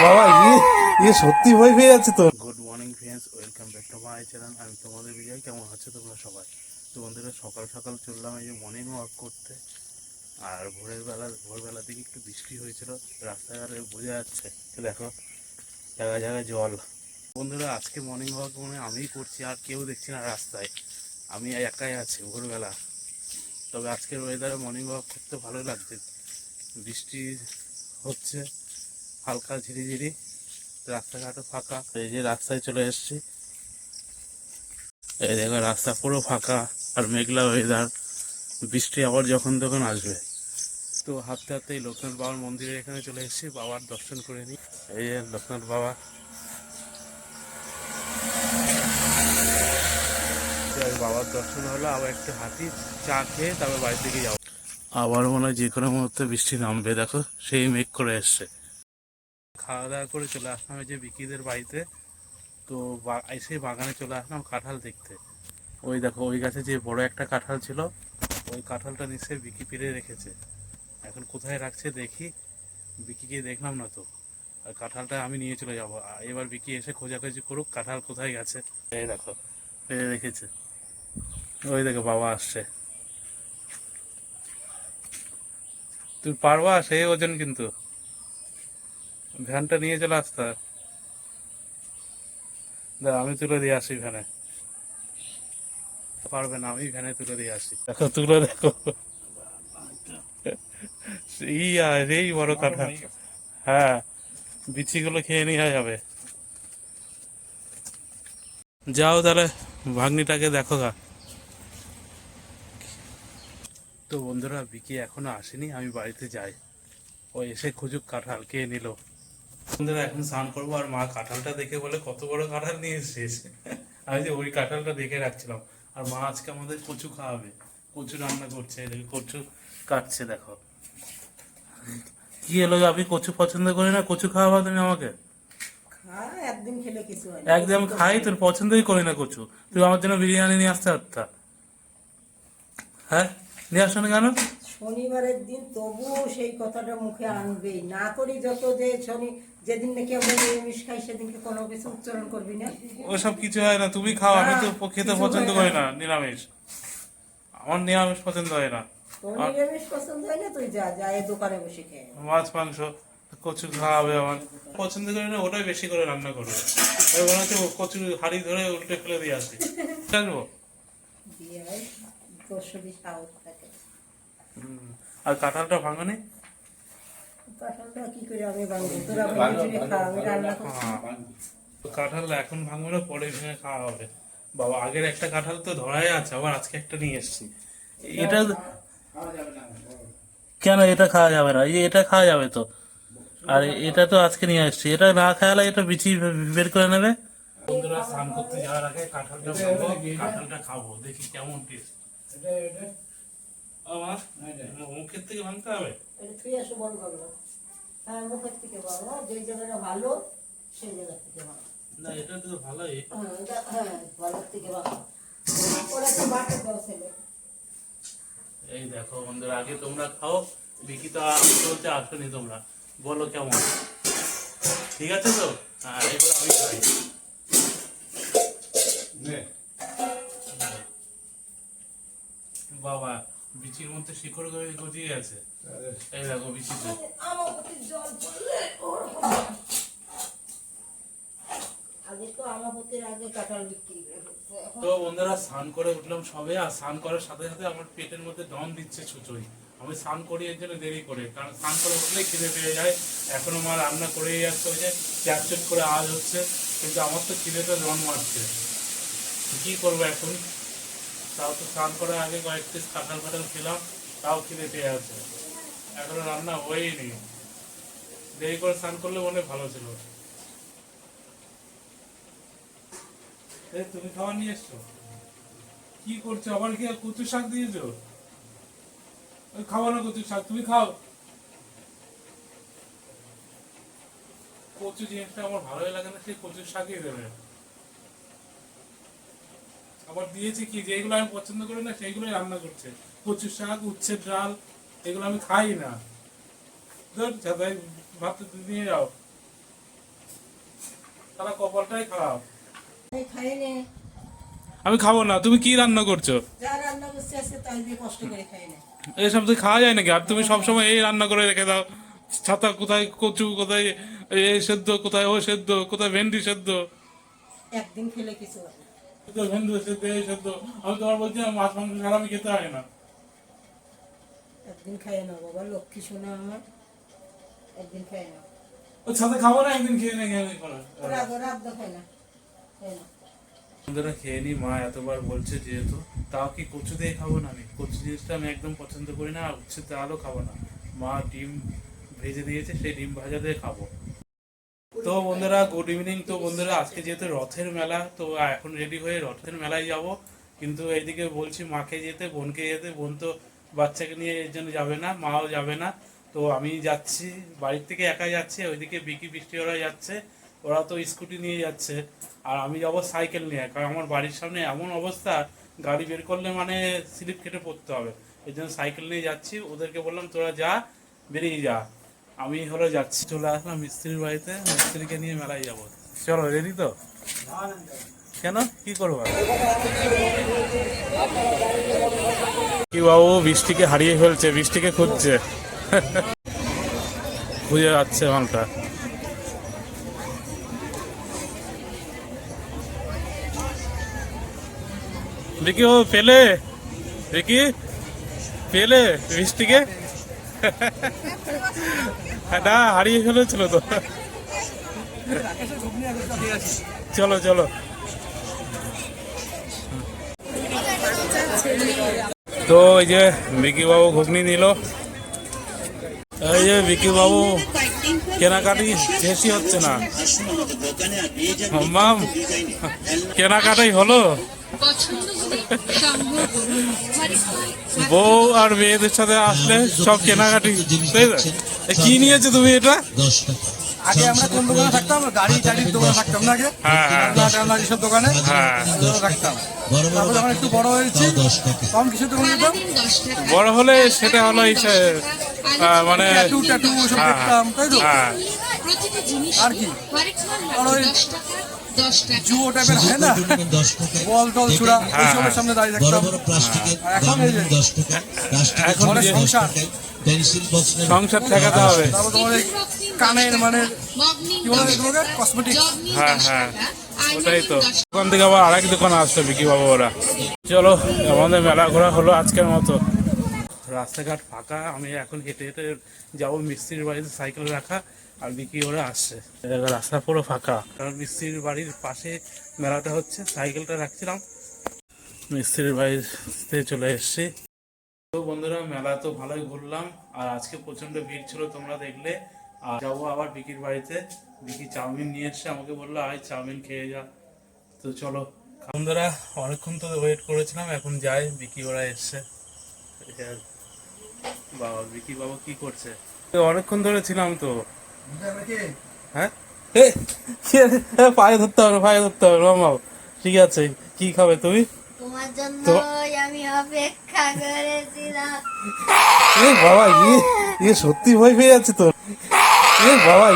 বাবা সত্যি ভয় পেয়ে যাচ্ছে তো। Good morning friends, welcome back to my channel. আমি তোমাদের বিজয়। কেমন আছো তোমরা সবাই? তো বন্ধুরা, সকাল সকাল চললাম এই যে মর্নিং ওয়াক করতে। আর ভোরবেলা দিকে একটু বৃষ্টি হয়েছিল, রাস্তাঘাটে বোঝা যাচ্ছে। দেখো জায়গায় জায়গায় জল। বন্ধুরা, আজকে মর্নিং ওয়াক মানে আমিই করছি, আর কেউ দেখছি না রাস্তায়। আমি একাই আছি ভোরবেলা। তবে আজকের ওয়েদারে মর্নিং ওয়াক করতে ভালো লাগছে। বৃষ্টি হচ্ছে হালকা ঝিরিঝিরি, রাস্তাঘাটও ফাঁকা। এই যে রাস্তায় চলে এসেছি, এই দেখো রাস্তা পুরো ফাঁকা আর মেঘলা ওয়েদার। বৃষ্টি আবার যখন তখন আসবে। তো হাঁটতে হাঁটতে এই লোকনাথ বাবার মন্দিরে এখানে চলে এসেছি, বাবার দর্শন করে নিই। এই যে লোকনাথ বাবা, বাবার দর্শন হলো। আবার একটু হাঁটি, চা খেয়ে তারপর বাড়ির দিকে যাবো। আবার মনে হয় যে কোনো মুহূর্তে বৃষ্টি নামবে। দেখো সেই মেঘ করে এসছে। খাওয়া দাওয়া করে চলে আসলাম এই যে বিকিদের বাড়িতে। তো এসে বাগানে চলে আসলাম কাঁঠাল দেখতে। ওই দেখো ওই গাছে যে বড় একটা কাঁঠাল ছিল, ওই কাঁঠালটা নিশ্চয়ই বিকি পেরে রেখেছে। এখন কোথায় রাখছে দেখি, বিকিকে দেখলাম না তো। আর কাঁঠালটা আমি নিয়ে চলে যাবো। এবার বিকি এসে খোঁজাখুঁজি করুক কাঁঠাল কোথায় গেছে। এই দেখো পেরে রেখেছে। ওই দেখো বাবা আসছে। তুই পারবা? সেই ওজন কিন্তু। ভ্যানটা নিয়ে চলে আসতে হয়। দাঁড়া, আমি তুলে দিয়ে আসি ভ্যানে। পারবে না, আমি ভ্যানে তুলে দিয়ে আসি। দেখো তুলে দেখো, এই বড় কাঁঠাল। হ্যাঁ, বিচিগুলো খেয়ে নেওয়া যাবে। যাও তাহলে ভাগ্নিটাকে দেখো গা। তো বন্ধুরা, বিকি এখনো আসেনি, আমি বাড়িতে যাই। ও এসে খুঁজুক কাঁঠাল কে নিল। বন্ধুরা, এখন স্নান করবো। আর মা কাঁঠালটা দেখে বলে কত বড় কাঁঠাল নিয়ে এসেছিস। আমি যে ওই কাঁঠালটা দেখে রাখছিলাম। আর মা আজকে আমাদের কচু খাওয়াবে, কচু রান্না করছে। দেখো কচু কাটছে, দেখো কি এলো। আমি কচু পছন্দ করি না, কচু খাওয়াবা তুমি আমাকে? একদিন আমি খাই, তোর পছন্দই করি না কচু। তুই আমার জন্য বিরিয়ানি নিয়ে আসতে পারতা। হ্যাঁ, নিয়ে আসো না কেন? শনিবারের দিন তবুও সেই কথাটা মুখে আনবেই না। করি যত যে যেদিন নাকি আমরা নিরামিষ খাই সেদিনকে কোনো কিছু উচ্চারণ করবি না। ওসব কিছু হয় না, তুমি খাও। আমি তো খেতে পছন্দ করি না নিরামিষ। আমার নিরামিষ পছন্দ হয় না। তোর নিরামিষ পছন্দ হয় না, তুই যা যা এই দোকানে বসে খেয়ে নে। মাছ মাংস, কচু খাওয়াবে আমার। পছন্দ করি না, ওটাই বেশি করে রান্না করবে। আমি মনে হচ্ছে কচু হাড়ি ধরে উল্টে ফেলে দিয়ে আসি। জানবো। দিয়ে হয় তোর শরীর সাহস থাকে। আর কাঁঠালটা ভাঙনি। কাঁঠালটা কি করে আমি ভাঙবো? তোরা ভেঙে খা, আমি রান্না করছি। কাঁঠাল এখন ভাঙবো না, পরে ভেঙে খাওয়া হবে। বাবা, আগের একটা কাঁঠাল তো ধরাই আছে, আবার আজকে একটা নিয়ে এসেছি। এটা কেন এটা খাওয়া যাবে না? এটা খাওয়া যাবে তো। আর এটা তো আজকে নিয়ে আসছি, এটা না খাওয়ালে এটা বিচি বের করে নেবে। বন্ধুরা, স্নান করতে যাওয়ার আগে কাঁঠালটা ভাঙবো, কাঁঠালটা খাবো, দেখি কেমন টেস্ট। আমার মুখের থেকে ভাঙতে হবে। তুই আসো বল ভালো। হ্যাঁ, মুখের থেকে ভালো, যে জায়গাটা ভালো সেই জায়গা থেকে ভালো। না, এটা তো ভালোই। হ্যাঁ, ভালোর থেকে ভালো। ওরা তো বাটে দাও ছেলে। এই দেখো বন্ধুরা, আগে তোমরা খাও। বিকি তো বলতে আসনি, তোমরা বলো কেমন। ঠিক আছে তো? হ্যাঁ, এবার আমি খাই। বাবা, বিচির মধ্যে শিকড় গজিয়ে আছে। এই দেখো বিচিতে। তো বন্ধুরা, স্নান করে উঠলাম সবে। আর স্নান করার সাথে সাথে আমার পেটের মধ্যে দম দিচ্ছে ছুঁচোই। আমি স্নান করি এর জন্য দেরি করে, কারণ স্নান করে উঠলেই খিদে পেয়ে যায়। এখনো মা রান্না করেই যাচ্ছে, ওই যে চ্যাটচট করে আওয়াজ হচ্ছে। কিন্তু আমার তো খিদেটা জন্ম মারছে। কি করবো এখন? তাও তো স্নান করার আগে কয়েক পিস কাঁঠাল খেলাম, তাও খিদে পেয়ে আছে। এখনো রান্না হয়নি। দেরি করে স্নান করলে মনে হয় ভালো ছিল। তুমি খাবার নিয়ে এসছো? কি করছো আবার? কি কচু শাক দিয়েছো? খাও না কচু শাক, তুমি খাও। কচু জিনিসটা আমার ভালোই লাগে না, সেই কচুর শাকই দেবে। আবার দিয়েছে কি, যেগুলো আমি পছন্দ করি না সেইগুলোই রান্না করছে। কচু শাক, উচ্ছের ডাল, এগুলো আমি খাই না। ধর ভাত নিয়ে যাও। তারা কপালটাই খারাপ। আমি খাই নে, আমি খাবো না, তুমি কি রান্না করছো? যা রান্না করছে আজকে তাই দিয়ে কষ্ট করে খাই না। এইসব তো খাওয়া যায় নাকি? আর তুমি সবসময় এই রান্না করে রেখে দাও, ছাতা কোথায় কচু, কোথায় এই সেদ্ধ, কোথায় ও সেদ্ধ, কোথায় ভেন্ডি সেদ্ধ, একদিন খেলে কিছু হয় না। কোথায় ভেন্ডি সেদ্ধ, এই সেদ্ধ। আমি তোমার বলছি না, মাছ মাংস ছাড়া আমি খেতে হয় না। একদিন খাই না বাবা, লক্ষ্মী শোনা আমার, একদিন খাই না। ও ছাতা খাবো না, একদিন খেয়ে নেই করে। রাত খাই না, খাই না। বন্ধুরা খেয়ে নি, মা এতবার বলছে যেহেতু, তাও কি কচু দিয়ে খাবো না? আমি কচু জিনিসটা আমি একদম পছন্দ করি না, আর উচ্ছে ডালও খাবো না। মা ডিম ভেজে দিয়েছে, সেই ডিম ভাজা দিয়ে খাবো। তো বন্ধুরা গুড ইভিনিং। তো বন্ধুরা আজকে যেহেতু রথের মেলা, তো এখন রেডি হয়ে রথের মেলায় যাব। কিন্তু এইদিকে বলছি মাকে যেতে, বোনকে যেতে। বোন তো বাচ্চাকে নিয়ে এর জন্য যাবে না, মাও যাবে না। তো আমি যাচ্ছি, বাড়ির থেকে একাই যাচ্ছে। ওইদিকে বিকি বৃষ্টি ওরা যাচ্ছে, ওরা তো স্কুটি নিয়ে যাচ্ছে। আর আমি যাব সাইকেল নিয়ে, কারণ আমার বাড়ির সামনে এমন অবস্থা, গাড়ি বের করলে মানে স্লিপ কেটে পড়তে হবে। এই জন্য সাইকেল নিয়ে যাচ্ছি। ওদেরকে বললাম তোরা যা, বেরিয়ে যা। আমি হলো যাচ্ছি, চলে আসলাম মিস্ত্রির বাড়িতে, মিস্ত্রিকে নিয়ে মেলায় যাবো। চলো, রেডি তো? কেন, কি করবো? কি বাবু বৃষ্টিকে হারিয়ে ফেলছে, বৃষ্টিকে খুঁজছে, খুঁজে যাচ্ছে মালটা। বিকি ও পেলে, বিকি পেলে বৃষ্টিকে? না, হারিয়ে ফেলেছিল তো। চলো চলো। তো এই যে বিকি বাবু ঘুগনি নিল। এই যে বিকি বাবু কেনাকাটি শেষই হচ্ছে না। মাম, কেনাকাটাই হলো। বউ আর মেয়েদের সাথে আসলে সব কেনাকাটি। কি নিয়েছো তুমি এটা? আগে আমরা কোন দোকানে থাকতাম? গাড়ির দোকানে থাকতাম না আগে? হ্যাঁ, সব দোকানে থাকতাম। তারপর যখন একটু বড় হয়েছি, কম কিছু দোকানে যেতাম। বড় হলে সেটা হলো মানে ট্যাটু সব দেখতাম, তাই তো? আর কি জুয়ো টাইপের হয় না, বল টল ছুড়া, ওইসবের সামনে দাঁড়িয়ে থাকতাম। আর এখন এই যে ঘরে সংসার ঠেকাতে হবে। তারপর তোমার এই কানের মানে কি বলে তোমাকে, কসমেটিক্স। হ্যাঁ হ্যাঁ, ওটাই তো। দোকান থেকে আবার আরেক দোকানে আসছে বিকি বাবু ওরা। চলো, আমাদের মেলা ঘোরা হলো আজকের মতো। রাস্তাঘাট ফাঁকা, আমি এখন হেঁটে হেঁটে যাবো মিস্ত্রির বাড়িতে, সাইকেল রাখা। আর বিকি ওরা আসছে, রাস্তা পুরো ফাঁকা, কারণ মিস্ত্রির বাড়ির পাশে মেলাটা হচ্ছে। সাইকেলটা রাখছিলাম, মিস্ত্রির বাড়িতে চলে এসেছি। তো বন্ধুরা মেলা তো ভালোই ঘুরলাম, আর আজকে প্রচন্ড ভিড় ছিল, তোমরা দেখলে। আর যাবো আবার বিকির বাড়িতে। বিকি চাউমিন নিয়ে এসছে, আমাকে বললো আয় চাউমিন খেয়ে যা। তো চলো বন্ধুরা, অনেকক্ষণ তো ওয়েট করেছিলাম, এখন যাই। বিকি ওরা এসছে। বাবা, বিকি বাবা কি করছে? অনেকক্ষণ ধরে ছিলাম তো। হ্যাঁ, পায়ে ধরতে হবে, পায়ে ধরতে হবে। মামা ঠিক আছে, কি খাবে তুমি? তোমার জন্য আমি অপেক্ষা করেছিলাম। বাবা, ইয়ে সত্যি ভয় পেয়ে যাচ্ছে তোর। বাবা,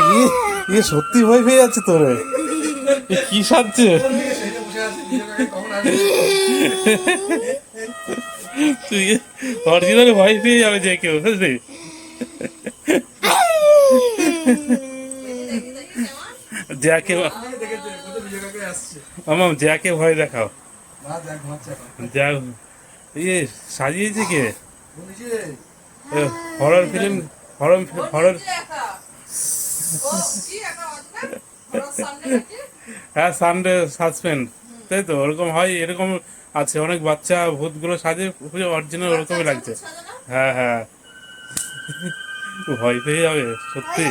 ইয়ে সত্যি ভয় পেয়ে যাচ্ছে তোর। কি সাজছে? তুই অরিজিনাল ভয় পেয়ে যাবে যে কেউ, বুঝলি? যাকে মামা, যাকে ভয় দেখাও। যা ইয়ে সাজিয়েছে কে? Horror film, horror. হ্যাঁ, সানডে সাসপেন্স, তাই তো। ওরকম হয়, এরকম আছে অনেক বাচ্চা ভূতগুলো সাজে, অরিজিনাল ওরকমই লাগছে। হ্যাঁ হ্যাঁ, ভয় পেয়ে যাবে সত্যি।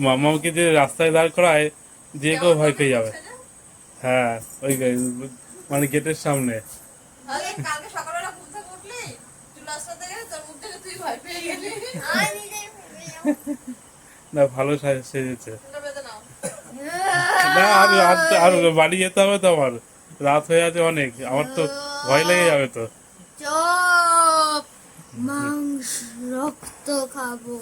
মামাকে যে রাস্তায় দাঁড় করায়, যে কেউ ভয় পেয়ে যাবে। হ্যাঁ, ওই মানে গেটের সামনে। না, ভালো সেজেছে। না, আর বাড়ি যেতে হবে তো আমার, রাত হয়ে আছে অনেক। আমার তো ভয় লেগে যাবে তো। মাংস রক্ত খাবো,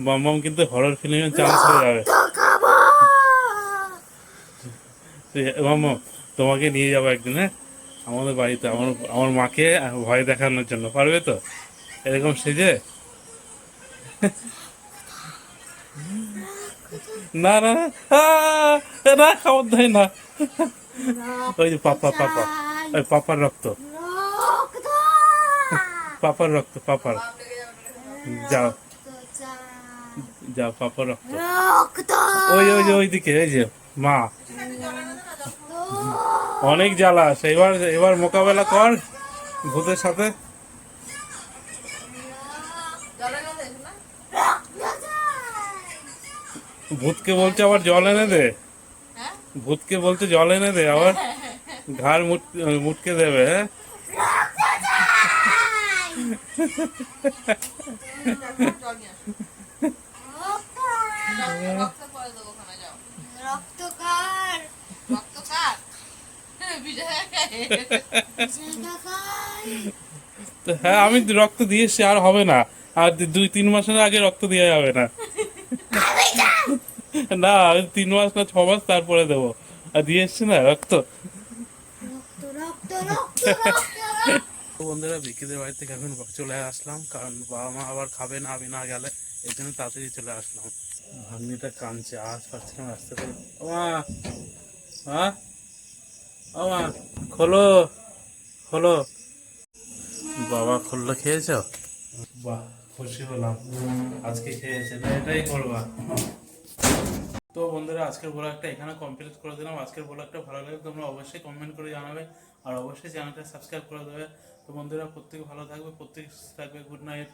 মাম্মাম কিন্তু হরর ফিল্মের চান্স হয়ে যাবে। খাবো। মাম্মাম তোমাকে নিয়ে যাবো একদিন, হ্যাঁ, আমাদের বাড়িতে, আমার আমার মাকে ভয় দেখানোর জন্য, পারবে তো এরকম সেজে? না না না, না খাবার দেয় না। ওই যে পাপা, ওই পাপার রক্ত, রক্ত, পাপার রক্ত, পাপার। যাও চাই, যাও, পাপার রক্ত। রক্ত, ওই ওই যে ওইদিকে, এই যে মা, অনেক জ্বালা। এবার এবার মোকাবেলা কর ভূতের সাথে। ভূতকে বলছে আবার জল এনে দে, ভূতকে বলছে জল এনে দে, আবার ঘাড় মুটকে দেবে। হ্যাঁ, রক্ত কার, সেটা খাই। তো হ্যাঁ, আমি রক্ত দিয়ে এসছি, আর হবে না। আর 2-3 মাসের আগে রক্ত দেওয়া যাবে না। না, 3 মাস না 6 মাস তারপরে দেবো। আর দিয়ে এসছি না রক্ত। রক্ত, রক্ত, রক্ত, রক্ত। তো বন্ধুরা, বিকিদের বাড়ি থেকে এখন চলে আসলাম, কারণ বাবা মা আবার খাবে না আমি না গেলে, এই জন্য তাড়াতাড়ি চলে আসলাম। ভাগ্নিটা কাঁদছে, আওয়াজ পাচ্ছিলাম রাস্তা থেকে। ও মা, হ্যাঁ, ও মা, খোলো খোলো। বাবা খুললো, খেয়েছো? বাহ, খুশি হলাম, আজকে খেয়েছে, না এটাই করবা। তো বন্ধুরা, আজকের ব্লগটা এখানে কমপ্লিট করে দিলাম। আজকের ব্লগটা ভালো লাগে তোমরা অবশ্যই কমেন্ট করে জানাবে, আর অবশ্যই চ্যানেলটা সাবস্ক্রাইব করে দেবে। তো বন্ধুরা, প্রত্যেকে ভালো থাকবে, প্রত্যেকে থাকবে। Good night.